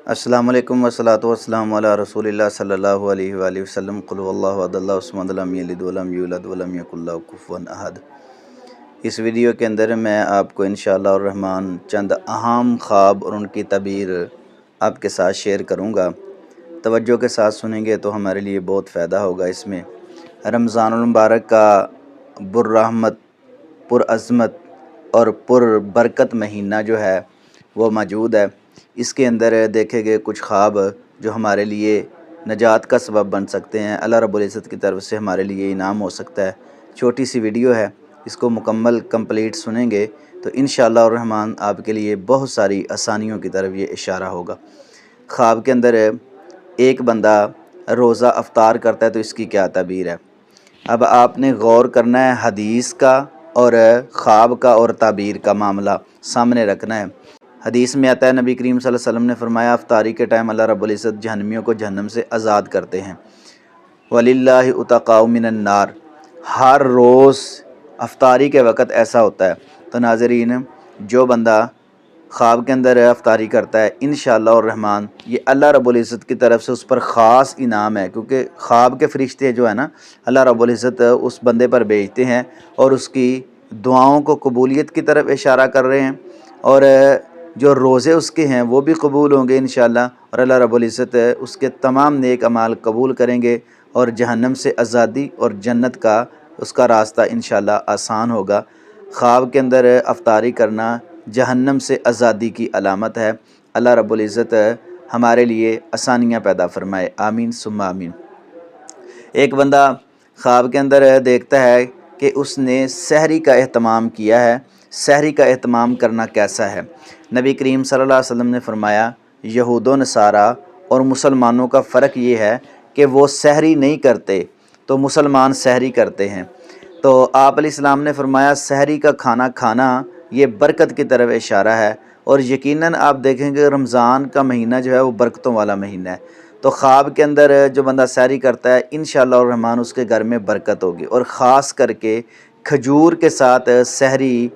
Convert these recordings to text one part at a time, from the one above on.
السلام علیکم وصلاۃ والسلام علی رسول اللہ صلی اللہ علیہ وآلہ وسلم قل هو اللہ احد اللہ الصمد لم یلد ولم یولد ولم یکن لہ کفوا احد۔ اس ویڈیو کے اندر میں آپ کو انشاءاللہ الرحمن چند اہم خواب اور ان کی تعبیر آپ کے ساتھ شیئر کروں گا۔ توجہ کے ساتھ سنیں گے تو ہمارے لیے بہت فائدہ ہوگا۔ اس میں رمضان المبارک کا بررحمت، پرعظمت اور پر برکت مہینہ جو ہے وہ موجود ہے۔ اس کے اندر دیکھے گئے کچھ خواب جو ہمارے لیے نجات کا سبب بن سکتے ہیں، اللہ رب العزت کی طرف سے ہمارے لیے انعام ہو سکتا ہے۔ چھوٹی سی ویڈیو ہے، اس کو مکمل کمپلیٹ سنیں گے تو انشاءاللہ الرحمن آپ کے لیے بہت ساری آسانیوں کی طرف یہ اشارہ ہوگا۔ خواب کے اندر ایک بندہ روزہ افطار کرتا ہے تو اس کی کیا تعبیر ہے۔ اب آپ نے غور کرنا ہے، حدیث کا اور خواب کا اور تعبیر کا معاملہ سامنے رکھنا ہے۔ حدیث میں آتا ہے، نبی کریم صلی اللہ علیہ وسلم نے فرمایا افطاری کے ٹائم اللہ رب العزت جہنمیوں کو جہنم سے آزاد کرتے ہیں۔ وَلِلَّهِ عُتَقَاءُ مِنَ النَّارِ، ہر روز افطاری کے وقت ایسا ہوتا ہے۔ تو ناظرین، جو بندہ خواب کے اندر افطاری کرتا ہے انشاءاللہ الرحمن یہ اللہ رب العزت کی طرف سے اس پر خاص انعام ہے، کیونکہ خواب کے فرشتے جو ہے نا اللہ رب العزت اس بندے پر بھیجتے ہیں اور اس کی دعاؤں کو قبولیت کی طرف اشارہ کر رہے ہیں، اور جو روزے اس کے ہیں وہ بھی قبول ہوں گے انشاءاللہ، اور اللہ رب العزت اس کے تمام نیک اعمال قبول کریں گے اور جہنم سے آزادی اور جنت کا اس کا راستہ انشاءاللہ آسان ہوگا۔ خواب کے اندر افطاری کرنا جہنم سے آزادی کی علامت ہے۔ اللہ رب العزت ہمارے لیے آسانیاں پیدا فرمائے، آمین ثم آمین۔ ایک بندہ خواب کے اندر دیکھتا ہے کہ اس نے سحری کا اہتمام کیا ہے۔ سحری کا اہتمام کرنا کیسا ہے؟ نبی کریم صلی اللہ علیہ وسلم نے فرمایا، یہود و نصارہ اور مسلمانوں کا فرق یہ ہے کہ وہ سحری نہیں کرتے تو مسلمان سحری کرتے ہیں۔ تو آپ علیہ السلام نے فرمایا سحری کا کھانا کھانا یہ برکت کی طرف اشارہ ہے، اور یقیناً آپ دیکھیں گے رمضان کا مہینہ جو ہے وہ برکتوں والا مہینہ ہے۔ تو خواب کے اندر جو بندہ سحری کرتا ہے انشاءاللہ الرحمن اس کے گھر میں برکت ہوگی، اور خاص کر کے کھجور کے ساتھ سحری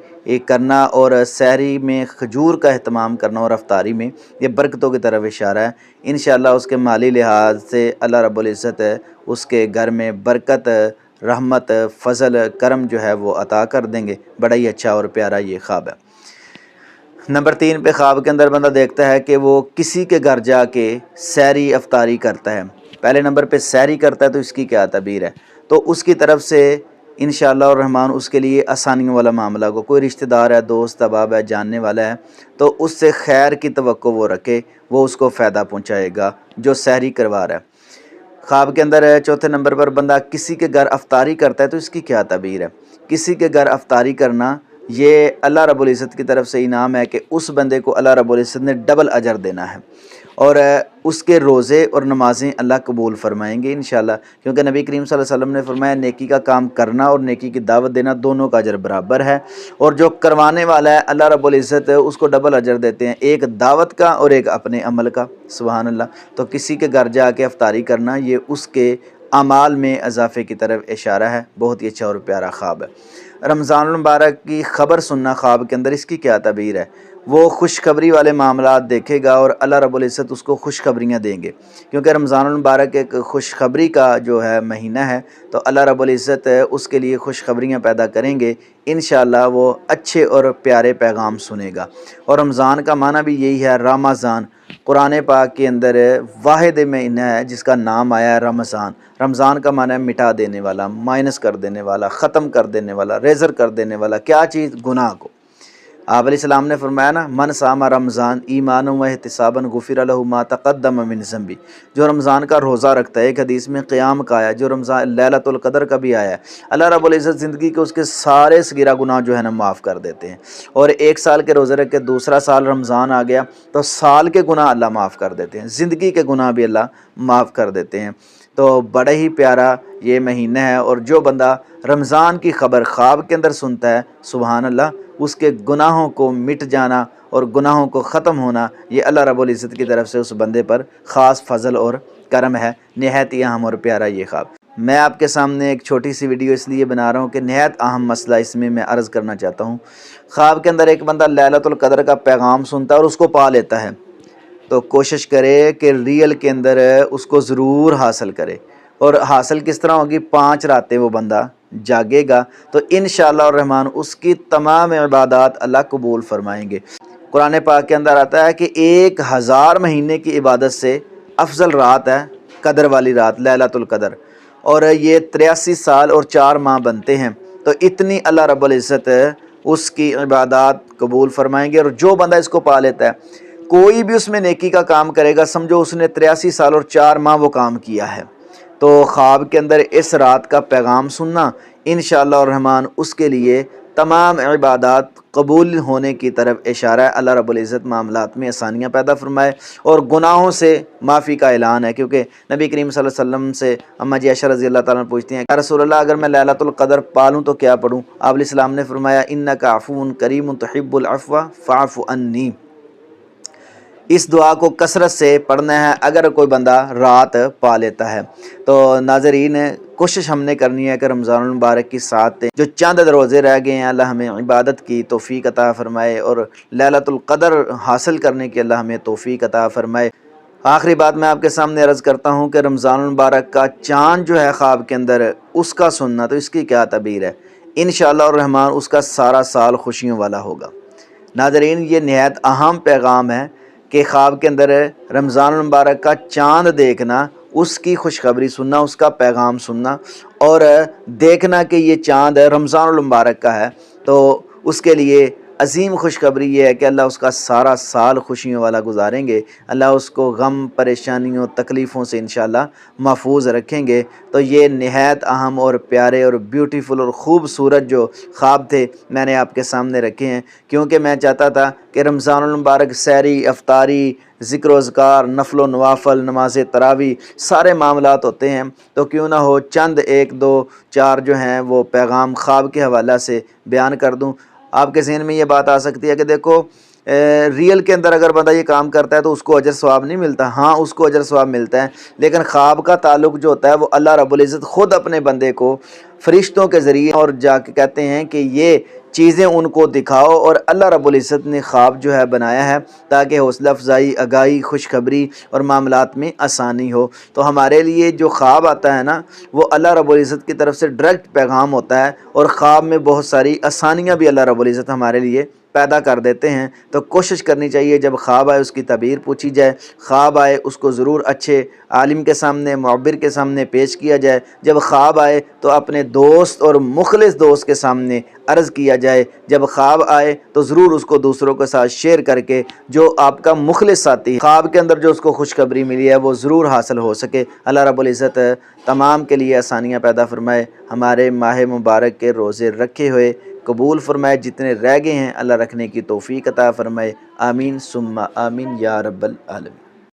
کرنا اور سحری میں کھجور کا اہتمام کرنا اور افطاری میں یہ برکتوں کی طرف اشارہ ہے۔ انشاءاللہ اس کے مالی لحاظ سے اللہ رب العزت اس کے گھر میں برکت، رحمت، فضل، کرم جو ہے وہ عطا کر دیں گے۔ بڑا ہی اچھا اور پیارا یہ خواب ہے۔ نمبر 3 پہ خواب کے اندر بندہ دیکھتا ہے کہ وہ کسی کے گھر جا کے سحری افطاری کرتا ہے۔ پہلے نمبر پہ سحری کرتا ہے تو اس کی کیا تعبیر ہے؟ تو اس کی طرف سے انشاءاللہ الرحمن اس کے لیے آسانیوں والا معاملہ کو، کوئی رشتہ دار ہے، دوست احباب ہے، جاننے والا ہے تو اس سے خیر کی توقع وہ رکھے، وہ اس کو فائدہ پہنچائے گا جو سحری کروا رہا ہے۔ خواب کے اندر چوتھے نمبر پر بندہ کسی کے گھر افطاری کرتا ہے تو اس کی کیا تعبیر ہے؟ کسی کے گھر افطاری کرنا یہ اللہ رب العزت کی طرف سے انعام ہے کہ اس بندے کو اللہ رب العزت نے ڈبل اجر دینا ہے، اور اس کے روزے اور نمازیں اللہ قبول فرمائیں گے انشاءاللہ، کیونکہ نبی کریم صلی اللہ علیہ وسلم نے فرمایا نیکی کا کام کرنا اور نیکی کی دعوت دینا دونوں کا اجر برابر ہے، اور جو کروانے والا ہے اللہ رب العزت اس کو ڈبل اجر دیتے ہیں، ایک دعوت کا اور ایک اپنے عمل کا، سبحان اللہ۔ تو کسی کے گھر جا کے افطاری کرنا یہ اس کے اعمال میں اضافے کی طرف اشارہ ہے۔ بہت ہی اچھا اور پیارا خواب ہے۔ رمضان المبارک کی خبر سننا خواب کے اندر، اس کی کیا تعبیر ہے؟ وہ خوشخبری والے معاملات دیکھے گا اور اللہ رب العزت اس کو خوشخبریاں دیں گے، کیونکہ رمضان المبارک ایک خوشخبری کا جو ہے مہینہ ہے، تو اللہ رب العزت اس کے لیے خوشخبریاں پیدا کریں گے انشاءاللہ۔ وہ اچھے اور پیارے پیغام سنے گا، اور رمضان کا معنی بھی یہی ہے، رمضان قرآن پاک کے اندر واحد مہینہ ہے جس کا نام آیا ہے رمضان۔ رمضان کا معنی ہے مٹا دینے والا، مائنس کر دینے والا، ختم کر دینے والا، ریزر کر دینے والا۔ کیا چیز؟ گناہ کو۔ آپ علیہ السلام نے فرمایا نا، من صام رمضان ایمانا و احتسابا غفر لہ ما تقدم من ذنبہ، جو رمضان کا روزہ رکھتا ہے، ایک حدیث میں قیام کا آیا، جو رمضان لیلۃ القدر کا بھی آیا ہے، اللہ رب العزت زندگی کے اس کے سارے صغیرہ گناہ جو ہے نا معاف کر دیتے ہیں، اور ایک سال کے روزے رکھ کے دوسرا سال رمضان آ گیا تو سال کے گناہ اللہ معاف کر دیتے ہیں، زندگی کے گناہ بھی اللہ معاف کر دیتے ہیں۔ تو بڑا ہی پیارا یہ مہینہ ہے، اور جو بندہ رمضان کی خبر خواب کے اندر سنتا ہے سبحان اللہ، اس کے گناہوں کو مٹ جانا اور گناہوں کو ختم ہونا یہ اللہ رب العزت کی طرف سے اس بندے پر خاص فضل اور کرم ہے۔ نہایت ہی اہم اور پیارا یہ خواب۔ میں آپ کے سامنے ایک چھوٹی سی ویڈیو اس لیے بنا رہا ہوں کہ نہایت اہم مسئلہ اس میں عرض کرنا چاہتا ہوں۔ خواب کے اندر ایک بندہ لیلۃ القدر کا پیغام سنتا ہے اور اس کو پا لیتا ہے، تو کوشش کرے کہ ریل کے اندر اس کو ضرور حاصل کرے۔ اور حاصل کس طرح ہوگی؟ 5 راتیں وہ بندہ جاگے گا تو انشاءاللہ الرحمن اس کی تمام عبادات اللہ قبول فرمائیں گے۔ قرآن پاک کے اندر آتا ہے کہ 1000 مہینے کی عبادت سے افضل رات ہے قدر والی رات، لیلۃ القدر، اور یہ 83 سال اور 4 ماہ بنتے ہیں۔ تو اتنی اللہ رب العزت اس کی عبادات قبول فرمائیں گے۔ اور جو بندہ اس کو پا لیتا ہے، کوئی بھی اس میں نیکی کا کام کرے گا، سمجھو اس نے 83 سال اور 4 ماہ وہ کام کیا ہے، تو خواب کے اندر اس رات کا پیغام سننا انشاءاللہ الرحمن اس کے لیے تمام عبادات قبول ہونے کی طرف اشارہ ہے۔ اللہ رب العزت معاملات میں آسانیاں پیدا فرمائے اور گناہوں سے معافی کا اعلان ہے، کیونکہ نبی کریم صلی اللہ علیہ وسلم سے اماں جی عائشہ رضی اللہ تعالیٰ عنہ پوچھتی ہیں، یا رسول اللہ اگر میں لیلۃ القدر پالوں تو کیا پڑھوں؟ آپ علیہ السلام نے فرمایا، انک عفو کریم تحب العفو فاعف عنی۔ اس دعا کو کثرت سے پڑھنا ہے اگر کوئی بندہ رات پا لیتا ہے۔ تو ناظرین، کوشش ہم نے کرنی ہے کہ رمضان المبارک کی ساتھ جو چند روزے رہ گئے ہیں، اللہ ہمیں عبادت کی توفیق عطا فرمائے اور لیلۃ القدر حاصل کرنے کی اللہ ہمیں توفیق عطا فرمائے۔ آخری بات میں آپ کے سامنے عرض کرتا ہوں کہ رمضان المبارک کا چاند جو ہے خواب کے اندر، اس کا سننا، تو اس کی کیا تعبیر ہے؟ انشاءاللہ الرحمن اس کا سارا سال خوشیوں والا ہوگا۔ ناظرین، یہ نہایت اہم پیغام ہے کہ خواب کے اندر رمضان المبارک کا چاند دیکھنا، اس کی خوشخبری سننا، اس کا پیغام سننا اور دیکھنا کہ یہ چاند رمضان المبارک کا ہے، تو اس کے لیے عظیم خوشخبری یہ ہے کہ اللہ اس کا سارا سال خوشیوں والا گزاریں گے، اللہ اس کو غم، پریشانیوں، تکلیفوں سے انشاءاللہ محفوظ رکھیں گے۔ تو یہ نہایت اہم اور پیارے اور بیوٹیفل اور خوبصورت جو خواب تھے میں نے آپ کے سامنے رکھے ہیں، کیونکہ میں چاہتا تھا کہ رمضان المبارک سحری، افطاری، ذکر و اذکار، نفل و نوافل، نماز تراویح، سارے معاملات ہوتے ہیں، تو کیوں نہ ہو چند 1 2 4 جو ہیں وہ پیغام خواب کے حوالہ سے بیان کر دوں۔ آپ کے ذہن میں یہ بات آ سکتی ہے کہ دیکھو ریل کے اندر اگر بندہ یہ کام کرتا ہے تو اس کو اجر ثواب نہیں ملتا۔ ہاں، اس کو اجر ثواب ملتا ہے، لیکن خواب کا تعلق جو ہوتا ہے وہ اللہ رب العزت خود اپنے بندے کو فرشتوں کے ذریعے اور جا کے کہتے ہیں کہ یہ چیزیں ان کو دکھاؤ، اور اللہ رب العزت نے خواب جو ہے بنایا ہے تاکہ حوصلہ افزائی، آگاہی، خوشخبری اور معاملات میں آسانی ہو۔ تو ہمارے لیے جو خواب آتا ہے نا، وہ اللہ رب العزت کی طرف سے ڈائریکٹ پیغام ہوتا ہے، اور خواب میں بہت ساری آسانیاں بھی اللہ رب العزت ہمارے لیے پیدا کر دیتے ہیں۔ تو کوشش کرنی چاہیے جب خواب آئے اس کی تعبیر پوچھی جائے، خواب آئے اس کو ضرور اچھے عالم کے سامنے، معبر کے سامنے پیش کیا جائے، جب خواب آئے تو اپنے دوست اور مخلص دوست کے سامنے عرض کیا جائے، جب خواب آئے تو ضرور اس کو دوسروں کے ساتھ شیئر کر کے جو آپ کا مخلص ساتھی خواب کے اندر جو اس کو خوشخبری ملی ہے وہ ضرور حاصل ہو سکے۔ اللہ رب العزت تمام کے لیے آسانیاں پیدا فرمائے، ہمارے ماہ مبارک کے روزے رکھے ہوئے قبول فرمائے، جتنے رہ گئے ہیں اللہ رکھنے کی توفیق عطا فرمائے۔ آمین ثم آمین یا رب العالمین۔